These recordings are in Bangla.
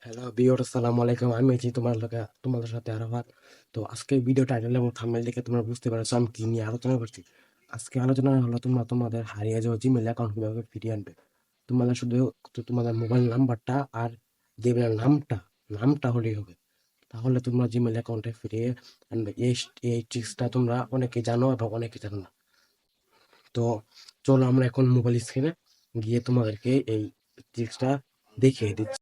হ্যালো বিয়র আসসালামু আলাইকুম। আমি আছি তোমাদের সাথে আরাফাত। তো আজকে ভিডিও টাইটেল এবং থাম্বনেল দেখে তোমরা বুঝতে পারছো আমি কি নিয়ে আলোচনা করছি। আজকে আলোচনা হলো তোমরা তোমাদের হারিয়ে যাওয়া জিমেল অ্যাকাউন্ট কিভাবে ফিরিয়ে আনবে। তোমাদের শুধু তোমাদের মোবাইল নাম্বারটা আর জিমেল নামটা হলেই হবে। তাহলে তোমরা জিমেল অ্যাকাউন্টে ফিরিয়ে আনবে। এই ট্রিক্সটা তোমরা অনেকে জানো এবং অনেকে জানো না। তো চলো আমরা এখন মোবাইল স্ক্রিনে গিয়ে তোমাদেরকে এই ট্রিক্সটা দেখিয়ে দিচ্ছি।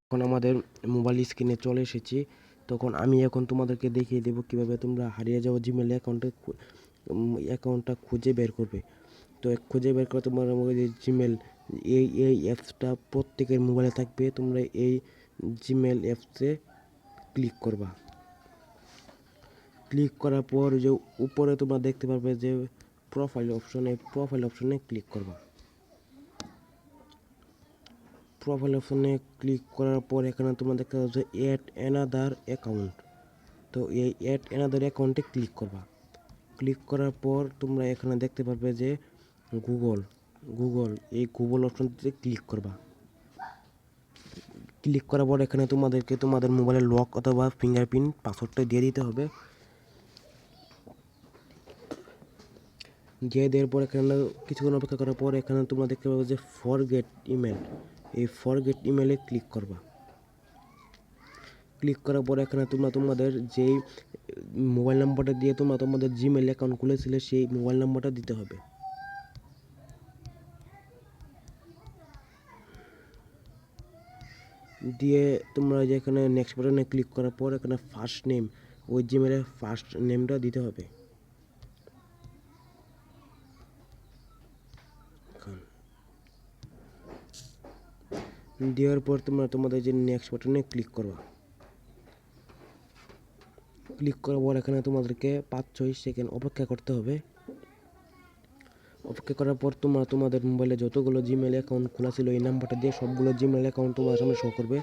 এখন আমাদের মোবাইল স্ক্রিনে চলে এসেছি। তখন আমি এখন তোমাদেরকে দেখিয়ে দেবো কিভাবে তোমরা হারিয়ে যাওয়া জিমেল অ্যাকাউন্টটা খুঁজে বের করবে। তো খুঁজে বের করে তোমার যে জিমেল এই অ্যাপসটা প্রত্যেকের মোবাইলে থাকবে। তোমরা এই জিমেল অ্যাপসে ক্লিক করবা। ক্লিক করার পর যে উপরে তোমরা দেখতে পারবে যে প্রোফাইল অপশনে ক্লিক করবা। প্রোফাইল অপশনে ক্লিক করার পর এখানে তোমরা দেখতে পাচ্ছ অ্যাড অ্যানাদার অ্যাকাউন্ট। তো এই অ্যাড অ্যানাদার অ্যাকাউন্টে ক্লিক করবা। ক্লিক করার পর তোমরা এখানে দেখতে পারবে যে গুগল অপশনটিতে ক্লিক করবা। ক্লিক করার পর এখানে তোমাদেরকে তোমাদের মোবাইলের লক অথবা ফিঙ্গারপ্রিন্ট পাসওয়ার্ডটা দিয়ে দিতে হবে। দিয়ে দেওয়ার পর এখানে কিছুক্ষণ অপেক্ষা করার পর এখানে তোমরা দেখতে পাবে যে ফরগেট ইমেল। এই ফরগেট ইমেলে ক্লিক করবা। ক্লিক করার পর এখানে তোমরা তোমাদের যেই মোবাইল নাম্বারটা দিয়ে তোমরা তোমাদের জিমেল অ্যাকাউন্ট খুলেছিলে সেই মোবাইল নাম্বারটা দিতে হবে। দিয়ে তোমরা যে এখানে নেক্সট বাটনে ক্লিক করার পর এখানে ফার্স্ট নেম, ওই জিমেলের ফার্স্ট নেমটা দিতে হবে। দেওয়ার পর তোমরা তোমাদের যে নেক্সট বাটনে ক্লিক করবা। ক্লিক করার পর এখানে তোমাদেরকে 5-6 সেকেন্ড অপেক্ষা করতে হবে। অপেক্ষা করার পর তোমরা তোমাদের মোবাইলে যতগুলো জিমেল অ্যাকাউন্ট খোলা ছিল এই নাম্বারটা দিয়ে সবগুলো জিমেল অ্যাকাউন্ট তোমার সামনে শো করবে।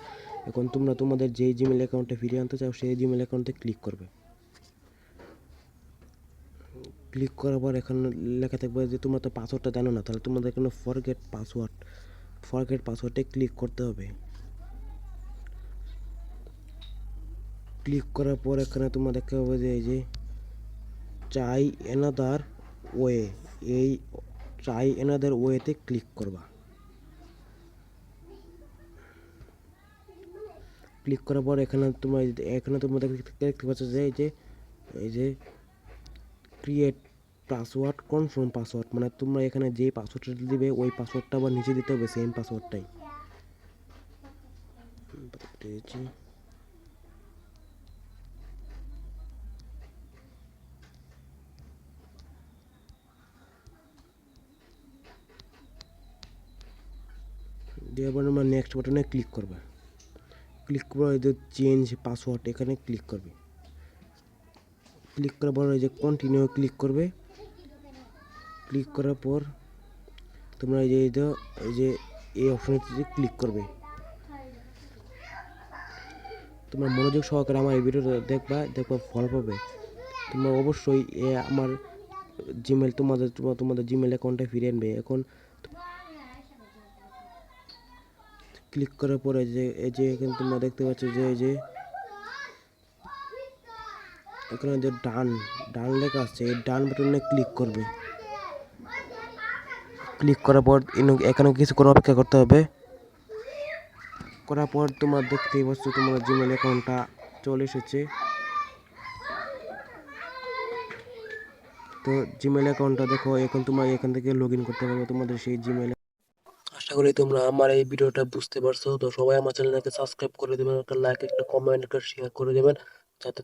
এখন তোমরা তোমাদের যেই জিমেল অ্যাকাউন্টে ফিরিয়ে আনতে চাও সেই জিমেল অ্যাকাউন্টে ক্লিক করবে। ক্লিক করার পর এখানে লেখা থাকবে যে তোমরা তো পাসওয়ার্ডটা জানো না, তাহলে তোমাদের এখানে ফরগেট পাসওয়ার্ডে ক্লিক করতে হবে। ক্লিক করার পর এখানে তোমরা দেখতে পাবে যে এই যে ট্রাই অ্যানাদার ওয়ে, এই ট্রাই অ্যানাদার ওয়েতে ক্লিক করবা। ক্লিক করার পর এখানে তোমরা দেখতে পাচ্ছ যে এই যে ক্রিয়েট পাসওয়ার্ড কনফার্ম পাসওয়ার্ড, মানে তোমরা এখানে যেই পাসওয়ার্ডটা দিবে ওই পাসওয়ার্ডটা আবার নিচে দিতে হবে, সেম পাসওয়ার্ডটাই। দিয়ে আবার আমরা নেক্সট বাটনে ক্লিক করবে। ক্লিক করার এই যে চেঞ্জ পাসওয়ার্ড এখানে ক্লিক করবে। ক্লিক করার পর এই যে কন্টিনিউ ক্লিক করবে। ক্লিক করার পর তোমরা এই যে এই অপশনটিতে ক্লিক করবে। তোমরা মনোযোগ সহকারে আমার এই ভিডিওটা দেখবা ফল পাবে। তোমরা অবশ্যই আমার জিমেল তোমাদের জিমেল অ্যাকাউন্টে ফিরে আনবে। এখন ক্লিক করার পরে এই যে এখানে তোমরা দেখতে পাচ্ছ যে এই যে এখানে যে ডান লেখা আছে, এই ডান বাটনে ক্লিক করবে। ক্লিক করার পর এখানে কিছুক্ষণ অপেক্ষা করতে হবে। করার পর তোমরা দেখতেই পাচ্ছ তোমার জিমেল অ্যাকাউন্টটা চলে এসেছে। তো জিমেল অ্যাকাউন্টটা দেখো, এখন তোমরা এখান থেকে লগ ইন করতে পারবে তোমাদের সেই জিমেল। আশা করি তোমরা আমার এই ভিডিওটা বুঝতে পারছো। তো সবাই আমার চ্যানেলটাকে সাবস্ক্রাইব করে দেবেন, একটা লাইক, একটা কমেন্ট, একটা শেয়ার করে দেবেন যাতে